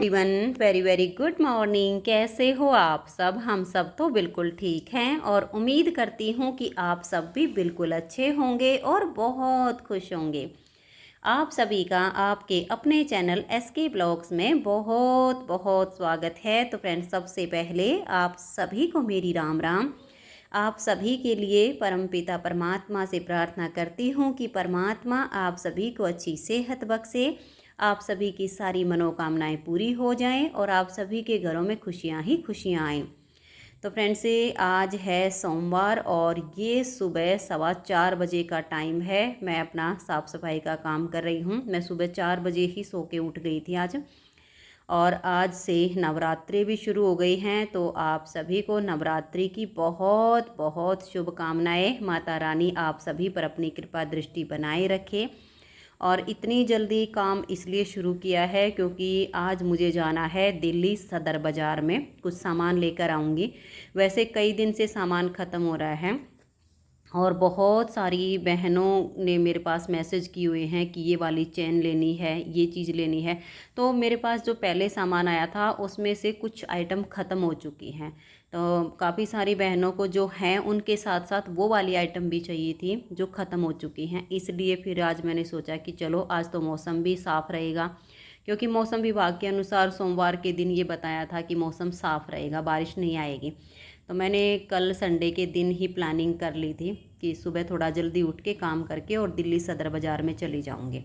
Everyone, very very good morning. कैसे हो आप सब? हम सब तो बिल्कुल ठीक हैं और उम्मीद करती हूँ कि आप सब भी बिल्कुल अच्छे होंगे और बहुत खुश होंगे। आप सभी का आपके अपने चैनल एसके ब्लॉग्स में बहुत बहुत स्वागत है। तो फ्रेंड्स, सबसे पहले आप सभी को मेरी राम राम। आप सभी के लिए परमपिता परमात्मा से प्रार्थना करती हूँ कि परमात्मा आप सभी को अच्छी सेहत बख्शे, आप सभी की सारी मनोकामनाएं पूरी हो जाएं और आप सभी के घरों में खुशियां ही खुशियां आएं। तो फ्रेंड्स, आज है सोमवार और ये सुबह 4:15 बजे का टाइम है। मैं अपना साफ़ सफाई का काम कर रही हूँ। मैं सुबह 4 बजे ही सो के उठ गई थी आज। और आज से नवरात्रि भी शुरू हो गई हैं, तो आप सभी को नवरात्रि की बहुत बहुत शुभकामनाएं। माता रानी आप सभी पर अपनी कृपा दृष्टि बनाए रखे। और इतनी जल्दी काम इसलिए शुरू किया है क्योंकि आज मुझे जाना है दिल्ली सदर बाज़ार में, कुछ सामान लेकर आऊँगी। वैसे कई दिन से सामान ख़त्म हो रहा है और बहुत सारी बहनों ने मेरे पास मैसेज किए हुए हैं कि ये वाली चेन लेनी है, ये चीज़ लेनी है। तो मेरे पास जो पहले सामान आया था उसमें से कुछ आइटम ख़त्म हो चुकी हैं। तो काफ़ी सारी बहनों को जो हैं उनके साथ साथ वो वाली आइटम भी चाहिए थी जो ख़त्म हो चुकी हैं। इसलिए फिर आज मैंने सोचा कि चलो, आज तो मौसम भी साफ़ रहेगा, क्योंकि मौसम विभाग के अनुसार सोमवार के दिन ये बताया था कि मौसम साफ़ रहेगा, बारिश नहीं आएगी। तो मैंने कल संडे के दिन ही प्लानिंग कर ली थी कि सुबह थोड़ा जल्दी उठ के काम करके और दिल्ली सदर बाज़ार में चली जाऊंगी।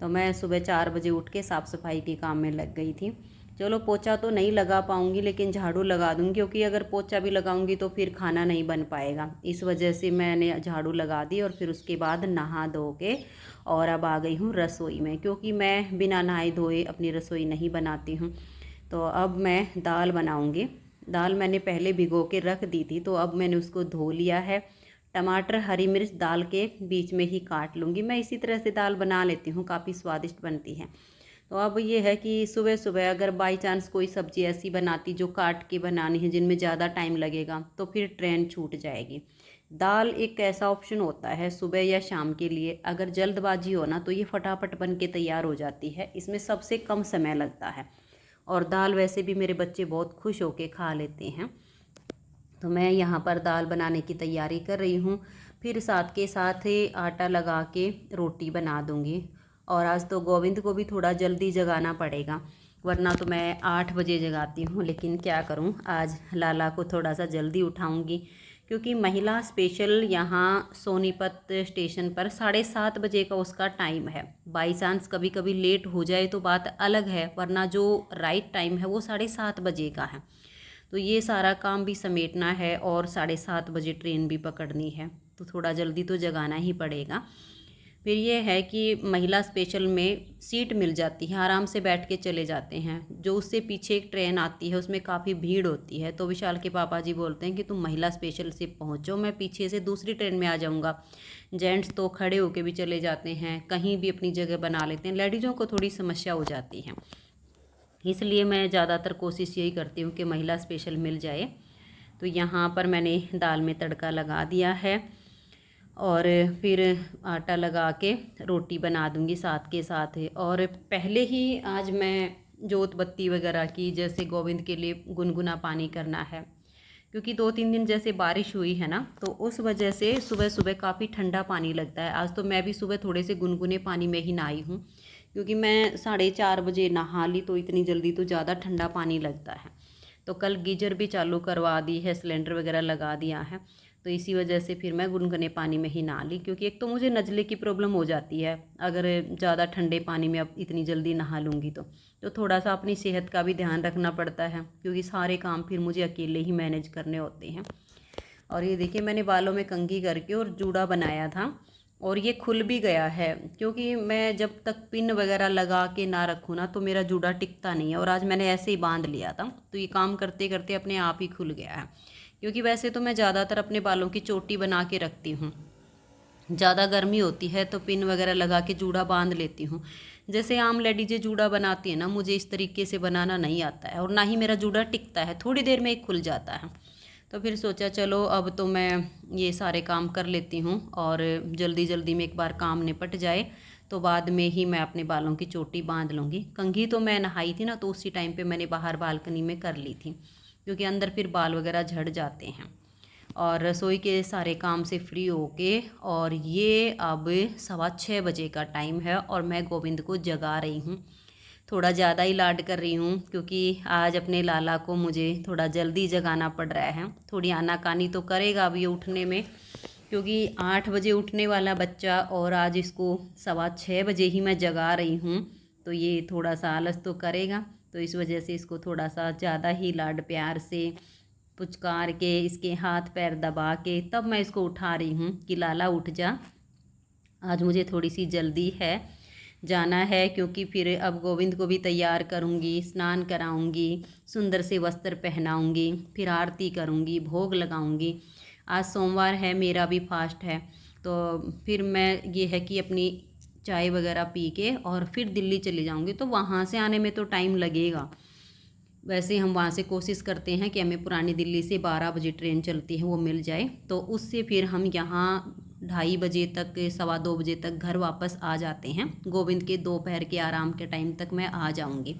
तो मैं सुबह 4 बजे उठ के साफ़ सफाई के काम में लग गई थी। चलो, पोछा तो नहीं लगा पाऊंगी लेकिन झाड़ू लगा दूंगी, क्योंकि अगर पोछा भी लगाऊंगी तो फिर खाना नहीं बन पाएगा। इस वजह से मैंने झाड़ू लगा दी और फिर उसके बाद नहा धो के और अब आ गई हूँ रसोई में, क्योंकि मैं बिना नहाए धोए अपनी रसोई नहीं बनाती हूँ। तो अब मैं दाल बनाऊँगी। दाल मैंने पहले भिगो के रख दी थी, तो अब मैंने उसको धो लिया है। टमाटर हरी मिर्च दाल के बीच में ही काट लूँगी। मैं इसी तरह से दाल बना लेती हूँ, काफ़ी स्वादिष्ट बनती है। तो अब ये है कि सुबह सुबह अगर बाई चांस कोई सब्ज़ी ऐसी बनाती जो काट के बनानी है, जिनमें ज़्यादा टाइम लगेगा, तो फिर ट्रेन छूट जाएगी। दाल एक ऐसा ऑप्शन होता है सुबह या शाम के लिए, अगर जल्दबाजी हो ना तो ये फटाफट बन के तैयार हो जाती है। इसमें सबसे कम समय लगता है और दाल वैसे भी मेरे बच्चे बहुत खुश होके खा लेते हैं। तो मैं यहाँ पर दाल बनाने की तैयारी कर रही हूँ। फिर साथ के साथ ही आटा लगा के रोटी बना दूँगी। और आज तो गोविंद को भी थोड़ा जल्दी जगाना पड़ेगा, वरना तो मैं 8 बजे जगाती हूँ। लेकिन क्या करूँ, आज लाला को थोड़ा सा जल्दी उठाऊँगी, क्योंकि महिला स्पेशल यहाँ सोनीपत स्टेशन पर 7:30 बजे का उसका टाइम है। बाई चांस कभी कभी लेट हो जाए तो बात अलग है, वरना जो राइट टाइम है वो 7:30 बजे का है। तो ये सारा काम भी समेटना है और 7:30 बजे ट्रेन भी पकड़नी है, तो थोड़ा जल्दी तो जगाना ही पड़ेगा। फिर ये है कि महिला स्पेशल में सीट मिल जाती है, आराम से बैठ के चले जाते हैं। जो उससे पीछे एक ट्रेन आती है उसमें काफ़ी भीड़ होती है, तो विशाल के पापा जी बोलते हैं कि तुम महिला स्पेशल से पहुँचो, मैं पीछे से दूसरी ट्रेन में आ जाऊँगा। जेंट्स तो खड़े होके भी चले जाते हैं, कहीं भी अपनी जगह बना लेते हैं, लेडीज़ों को थोड़ी समस्या हो जाती है। इसलिए मैं ज़्यादातर कोशिश यही करती हूँ कि महिला स्पेशल मिल जाए। तो यहाँ पर मैंने दाल में तड़का लगा दिया है और फिर आटा लगा के रोटी बना दूँगी साथ के साथ है। और पहले ही आज मैं जोत बत्ती वगैरह की, जैसे गोविंद के लिए गुनगुना पानी करना है, क्योंकि 2-3 दिन जैसे बारिश हुई है ना, तो उस वजह से सुबह सुबह काफ़ी ठंडा पानी लगता है। आज तो मैं भी सुबह थोड़े से गुनगुने पानी में ही नहाई हूँ, क्योंकि मैं 4:30 बजे नहा ली, तो इतनी जल्दी तो ज़्यादा ठंडा पानी लगता है। तो कल गीजर भी चालू करवा दी है, सिलेंडर वगैरह लगा दिया है, तो इसी वजह से फिर मैं गुनगुने पानी में ही नहा ली। क्योंकि एक तो मुझे नज़ले की प्रॉब्लम हो जाती है अगर ज़्यादा ठंडे पानी में अब इतनी जल्दी नहा लूँगी तो थोड़ा सा अपनी सेहत का भी ध्यान रखना पड़ता है, क्योंकि सारे काम फिर मुझे अकेले ही मैनेज करने होते हैं। और ये देखिए, मैंने बालों में कंघी करके और जूड़ा बनाया था और ये खुल भी गया है, क्योंकि मैं जब तक पिन वगैरह लगा के ना रखूँ ना तो मेरा जूड़ा टिकता नहीं है। और आज मैंने ऐसे ही बांध लिया था, तो ये काम करते करते अपने आप ही खुल गया है। क्योंकि वैसे तो मैं ज़्यादातर अपने बालों की चोटी बना के रखती हूँ, ज़्यादा गर्मी होती है तो पिन वगैरह लगा के जूड़ा बांध लेती हूँ। जैसे आम लेडीजें जूड़ा बनाती है ना, मुझे इस तरीके से बनाना नहीं आता है और ना ही मेरा जूड़ा टिकता है, थोड़ी देर में ही खुल जाता है। तो फिर सोचा चलो अब तो मैं ये सारे काम कर लेती हूँ और जल्दी जल्दी में एक बार काम निपट जाए, तो बाद में ही मैं अपने बालों की चोटी बांध लूँगी। कंघी तो मैं नहाई थी ना, तो उसी टाइम पे मैंने बाहर बालकनी में कर ली थी, क्योंकि अंदर फिर बाल वगैरह झड़ जाते हैं। और रसोई के सारे काम से फ्री होके, और ये अब 6:15 बजे का टाइम है और मैं गोविंद को जगा रही हूँ। थोड़ा ज़्यादा ही लाड कर रही हूँ, क्योंकि आज अपने लाला को मुझे थोड़ा जल्दी जगाना पड़ रहा है। थोड़ी आनाकानी तो करेगा अब ये उठने में, क्योंकि 8 बजे उठने वाला बच्चा और आज इसको 6:15 बजे ही मैं जगा रही हूँ, तो ये थोड़ा सा आलस तो करेगा। तो इस वजह से इसको थोड़ा सा ज़्यादा ही लाड प्यार से पुचकार के, इसके हाथ पैर दबा के तब मैं इसको उठा रही हूँ कि लाला उठ जा, आज मुझे थोड़ी सी जल्दी है, जाना है। क्योंकि फिर अब गोविंद को भी तैयार करूँगी, स्नान कराऊँगी, सुंदर से वस्त्र पहनाऊँगी, फिर आरती करूँगी, भोग लगाऊँगी। आज सोमवार है, मेरा भी फास्ट है, तो फिर मैं ये है कि अपनी चाय वगैरह पी के और फिर दिल्ली चली जाऊँगी। तो वहाँ से आने में तो टाइम लगेगा। वैसे हम वहाँ से कोशिश करते हैं कि हमें पुरानी दिल्ली से 12 बजे ट्रेन चलती है वो मिल जाए, तो उससे फिर हम यहाँ 2:30 बजे तक, 2:15 बजे तक घर वापस आ जाते हैं। गोविंद के दोपहर के आराम के टाइम तक मैं आ जाऊँगी।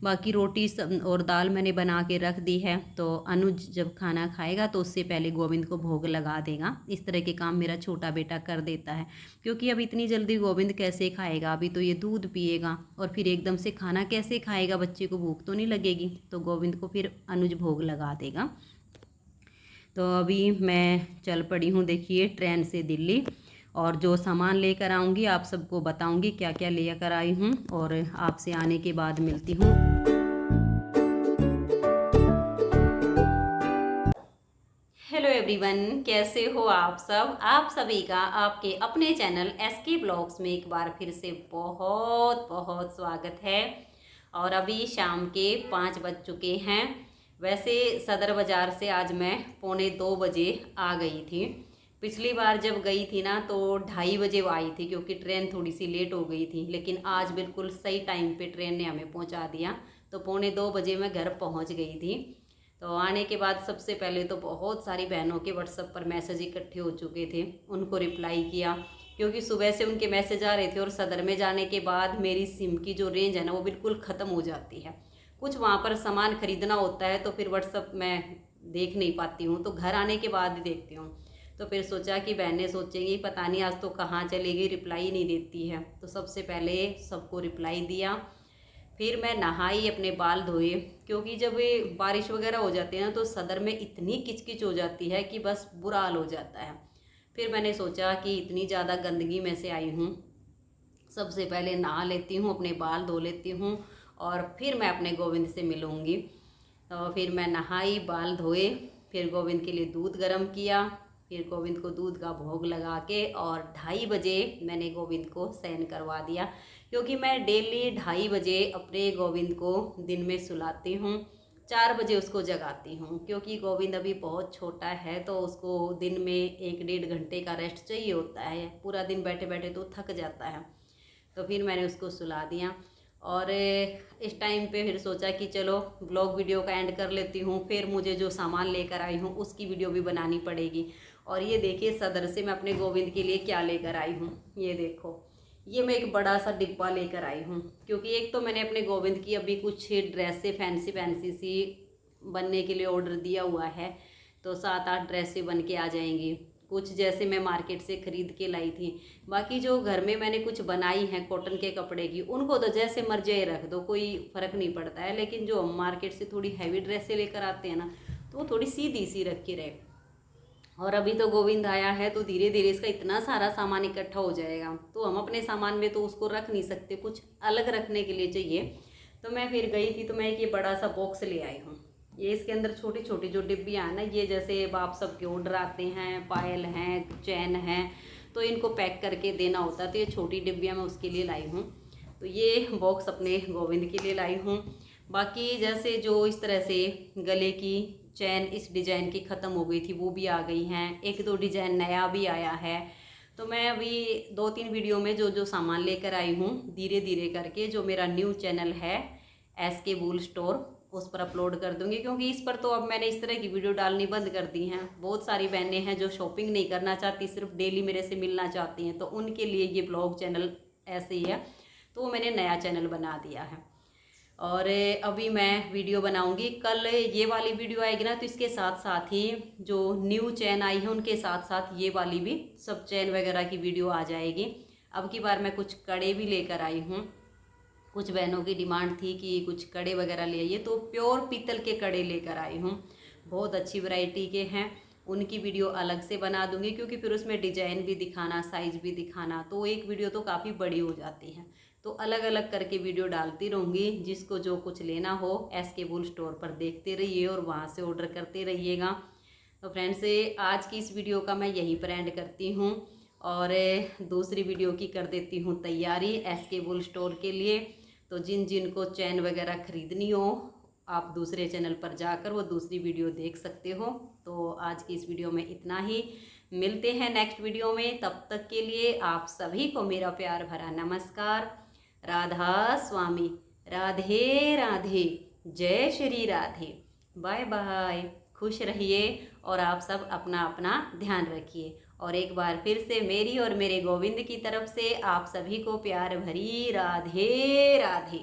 बाकी रोटी और दाल मैंने बना के रख दी है, तो अनुज जब खाना खाएगा तो उससे पहले गोविंद को भोग लगा देगा। इस तरह के काम मेरा छोटा बेटा कर देता है, क्योंकि अब इतनी जल्दी गोविंद कैसे खाएगा, अभी तो ये दूध पिएगा और फिर एकदम से खाना कैसे खाएगा, बच्चे को भूख तो नहीं लगेगी। तो गोविंद को फिर अनुज भोग लगा देगा। तो अभी मैं चल पड़ी हूँ, देखिए, ट्रेन से दिल्ली, और जो सामान लेकर आऊँगी आप सबको बताऊँगी क्या क्या लेकर आई हूँ, और आपसे आने के बाद मिलती हूँ। हेलो एवरीवन, कैसे हो आप सब? आप सभी का आपके अपने चैनल एसके ब्लॉग्स में एक बार फिर से बहुत बहुत स्वागत है। और अभी शाम के 5 बज चुके हैं। वैसे सदर बाज़ार से आज मैं 1:45 बजे आ गई थी। पिछली बार जब गई थी ना तो 2:30 बजे आई थी, क्योंकि ट्रेन थोड़ी सी लेट हो गई थी। लेकिन आज बिल्कुल सही टाइम पे ट्रेन ने हमें पहुंचा दिया, तो 1:45 बजे मैं घर पहुंच गई थी। तो आने के बाद सबसे पहले तो बहुत सारी बहनों के व्हाट्सएप पर मैसेज इकट्ठे हो चुके थे, उनको रिप्लाई किया, क्योंकि सुबह से उनके मैसेज आ रहे थे। और सदर में जाने के बाद मेरी सिम की जो रेंज है ना वो बिल्कुल ख़त्म हो जाती है। कुछ वहाँ पर सामान ख़रीदना होता है तो फिर व्हाट्सएप में देख नहीं पाती हूँ, तो घर आने के बाद ही देखती हूँ। तो फिर सोचा कि बहनें सोचेंगी पता नहीं आज तो कहाँ चली गई, रिप्लाई नहीं देती है। तो सबसे पहले सबको रिप्लाई दिया। फिर मैं नहाई, अपने बाल धोए, क्योंकि जब ये बारिश वगैरह हो जाती है ना तो सदर में इतनी किचकिच हो जाती है कि बस बुरा हाल हो जाता है। फिर मैंने सोचा कि इतनी ज़्यादा गंदगी में से आई हूँ, सबसे पहले नहा लेती हूँ, अपने बाल धो लेती हूँ और फिर मैं अपने गोविंद से मिलूँगी। तो फिर मैं नहाई, बाल धोए, फिर गोविंद के लिए दूध गर्म किया, फिर गोविंद को दूध का भोग लगा के, और 2:30 बजे मैंने गोविंद को शयन करवा दिया, क्योंकि मैं डेली 2:30 बजे अपने गोविंद को दिन में सुलाती हूँ, 4 बजे उसको जगाती हूँ। क्योंकि गोविंद अभी बहुत छोटा है तो उसको दिन में 1-1.5 घंटे का रेस्ट चाहिए होता है, पूरा दिन बैठे बैठे तो थक जाता है। तो फिर मैंने उसको सुला दिया, और इस टाइम पे फिर सोचा कि चलो ब्लॉग वीडियो का एंड कर लेती हूँ। फिर मुझे जो सामान लेकर आई हूँ उसकी वीडियो भी बनानी पड़ेगी। और ये देखिए सदर से मैं अपने गोविंद के लिए क्या लेकर आई हूँ, ये देखो, ये मैं एक बड़ा सा डिब्बा लेकर आई हूँ। क्योंकि एक तो मैंने अपने गोविंद की अभी कुछ ड्रेसें फैंसी फैंसी सी बनने के लिए ऑर्डर दिया हुआ है, तो 7-8 ड्रेसें बन के आ जाएंगी। कुछ जैसे मैं मार्केट से ख़रीद के लाई थी, बाकी जो घर में मैंने कुछ बनाई हैं कॉटन के कपड़े की, उनको तो जैसे मर्जी रख दो, कोई फ़र्क नहीं पड़ता है। लेकिन जो हम मार्केट से थोड़ी हैवी ड्रेसें लेकर आते हैं ना, तो वो थोड़ी सीधी सी रखी रहे। और अभी तो गोविंद आया है तो धीरे धीरे इसका इतना सारा सामान इकट्ठा हो जाएगा, तो हम अपने सामान में तो उसको रख नहीं सकते, कुछ अलग रखने के लिए चाहिए। तो मैं फिर गई थी तो मैं एक ये बड़ा सा बॉक्स ले आई हूँ। ये इसके अंदर छोटी छोटी जो डिब्बियाँ हैं ना, ये जैसे आप सबके ऑर्डर आते हैं, पायल हैं, चैन हैं, तो इनको पैक करके देना होता है, तो ये छोटी डिब्बियाँ मैं उसके लिए लाई हूँ। तो ये बॉक्स अपने गोविंद के लिए लाई हूँ। बाकी जैसे जो इस तरह से गले की चैन इस डिज़ाइन की ख़त्म हो गई थी वो भी आ गई हैं, 1-2 डिज़ाइन नया भी आया है। तो मैं अभी 2-3 वीडियो में जो जो सामान लेकर आई हूँ धीरे धीरे करके जो मेरा न्यू चैनल है एसके वूल स्टोर, उस पर अपलोड कर दूँगी। क्योंकि इस पर तो अब मैंने इस तरह की वीडियो डालनी बंद कर दी हैं। बहुत सारी बहनें हैं जो शॉपिंग नहीं करना चाहती, सिर्फ डेली मेरे से मिलना चाहती हैं, तो उनके लिए ये ब्लॉग चैनल ऐसे ही है, तो वो मैंने नया चैनल बना दिया है। और अभी मैं वीडियो बनाऊंगी, कल ये वाली वीडियो आएगी ना, तो इसके साथ साथ ही जो न्यू चैन आई है उनके साथ साथ ये वाली भी सब चैन वगैरह की वीडियो आ जाएगी। अब की बार मैं कुछ कड़े भी लेकर आई हूँ, कुछ बहनों की डिमांड थी कि कुछ कड़े वगैरह ले आइए, तो प्योर पीतल के कड़े लेकर आई हूँ। बहुत अच्छी वैरायटी के हैं, उनकी वीडियो अलग से बना दूंगी, क्योंकि फिर उसमें डिजाइन भी दिखाना, साइज़ भी दिखाना, तो एक वीडियो तो काफ़ी बड़ी हो जाती है। तो अलग अलग करके वीडियो डालती रहूँगी। जिसको जो कुछ लेना हो SK वूल स्टोर पर देखते रहिए और वहाँ से ऑर्डर करते रहिएगा। तो फ्रेंड्स, आज की इस वीडियो का मैं यहीं पर एंड करती हूँ और दूसरी वीडियो की कर देती हूँ तैयारी SK वूल स्टोर के लिए। तो जिन जिन को चैन वगैरह ख़रीदनी हो, आप दूसरे चैनल पर जाकर वो दूसरी वीडियो देख सकते हो। तो आज की इस वीडियो में इतना ही, मिलते हैं नेक्स्ट वीडियो में। तब तक के लिए आप सभी को मेरा प्यार भरा नमस्कार। राधा स्वामी, राधे राधे, जय श्री राधे, बाय बाय, खुश रहिए और आप सब अपना अपना ध्यान रखिए। और एक बार फिर से मेरी और मेरे गोविंद की तरफ से आप सभी को प्यार भरी राधे राधे।